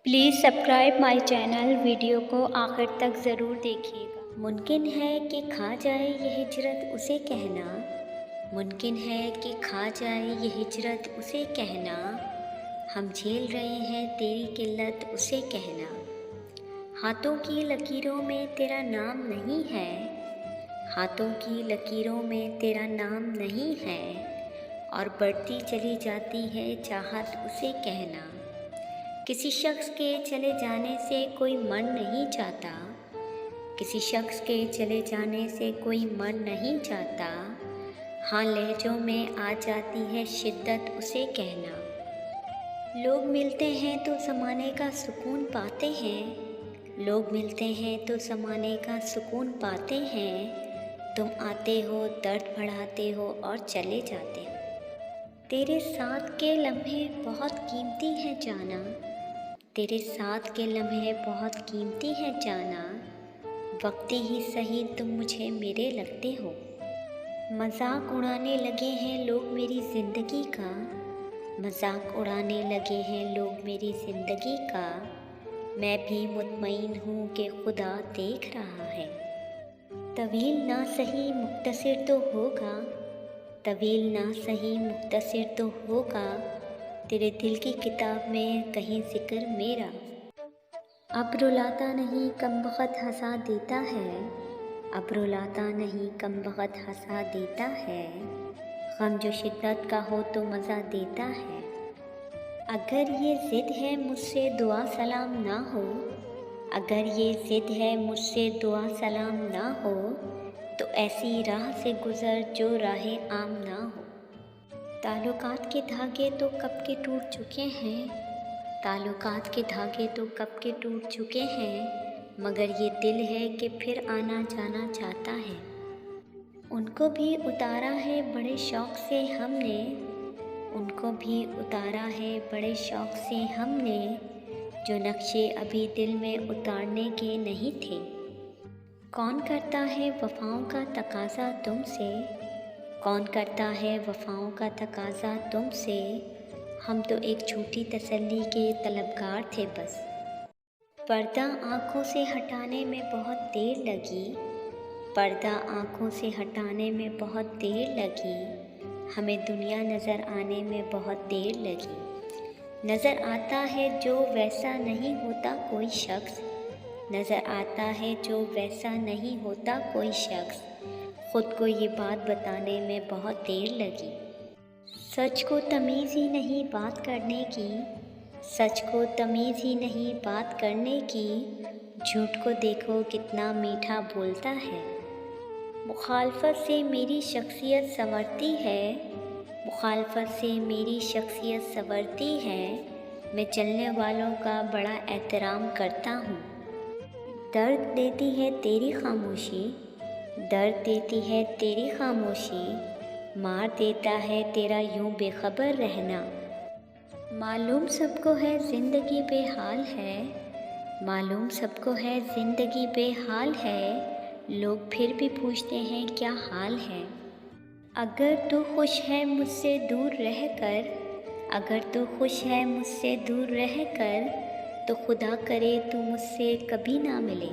Please subscribe my channel. Video को आखिर तक ज़रूर देखिएगा। मुमकिन है कि खा जाए ये हिजरत उसे कहना, मुमकिन है कि खा जाए ये हिजरत उसे कहना, हम झेल रहे हैं तेरी किल्लत उसे कहना। हाथों की लकीरों में तेरा नाम नहीं है, हाथों की लकीरों में तेरा नाम नहीं है, और बढ़ती चली जाती है चाहत उसे कहना। किसी शख्स के चले जाने से कोई मन नहीं चाहता, किसी शख्स के चले जाने से कोई मन नहीं चाहता, हाँ लहजों में आ जाती है शिद्दत उसे कहना। लोग मिलते हैं तो ज़माने का सुकून पाते हैं, लोग मिलते हैं तो ज़माने का सुकून पाते हैं, तुम आते हो दर्द बढ़ाते हो और चले जाते हो। तेरे साथ के लम्हे बहुत कीमती हैं जाना, तेरे साथ के लम्हे बहुत कीमती हैं जाना, वक्ती ही सही तुम मुझे मेरे लगते हो। मजाक उड़ाने लगे हैं लोग मेरी ज़िंदगी का, मजाक उड़ाने लगे हैं लोग मेरी ज़िंदगी का, मैं भी मुतमईन हूँ कि खुदा देख रहा है। तवील ना सही मुख्तसर तो होगा, तवील ना सही मुख्तसर तो होगा, तेरे दिल की किताब में कहीं ज़िक्र मेरा। अब रुलाता नहीं कम बख़त हंसा देता है, अब रुलाता नहीं कम बख़त हंसा देता है, गम जो शिद्दत का हो तो मज़ा देता है। अगर ये ज़िद है मुझसे दुआ सलाम ना हो, अगर ये ज़िद है मुझसे दुआ सलाम ना हो, तो ऐसी राह से गुज़र जो राह आम ना हो। ताल्लुकात के धागे तो कब के टूट चुके हैं, ताल्लुकात के धागे तो कब के टूट चुके हैं, मगर ये दिल है कि फिर आना जाना चाहता है। उनको भी उतारा है बड़े शौक़ से हमने, उनको भी उतारा है बड़े शौक़ से हमने, जो नक्शे अभी दिल में उतारने के नहीं थे। कौन करता है वफ़ाओं का तकाज़ा तुमसे, कौन करता है वफ़ाओं का तकाज़ा तुमसे, हम तो एक झूठी तसल्ली के तलबगार थे बस। पर्दा आँखों से हटाने में बहुत देर लगी, पर्दा आँखों से हटाने में बहुत देर लगी, हमें दुनिया नज़र आने में बहुत देर लगी। नज़र आता है जो वैसा नहीं होता कोई शख्स, नज़र आता है जो वैसा नहीं होता कोई शख्स, ख़ुद को ये बात बताने में बहुत देर लगी। सच को तमीज़ ही नहीं बात करने की, सच को तमीज़ ही नहीं बात करने की, झूठ को देखो कितना मीठा बोलता है। मुखालफत से मेरी शख्सियत संवरती है, मुखालफत से मेरी शख्सियत संवरती है, मैं चलने वालों का बड़ा एहतराम करता हूँ। दर्द देती है तेरी खामोशी, दर्द देती है तेरी खामोशी, मार देता है तेरा यूं बेखबर रहना। मालूम सबको है ज़िंदगी बेहाल है, मालूम सबको है ज़िंदगी बेहाल है, लोग फिर भी पूछते हैं क्या हाल है। अगर तू खुश है मुझसे दूर रह कर, अगर तू खुश है मुझसे दूर रह कर, तो खुदा करे तू मुझसे कभी ना मिले।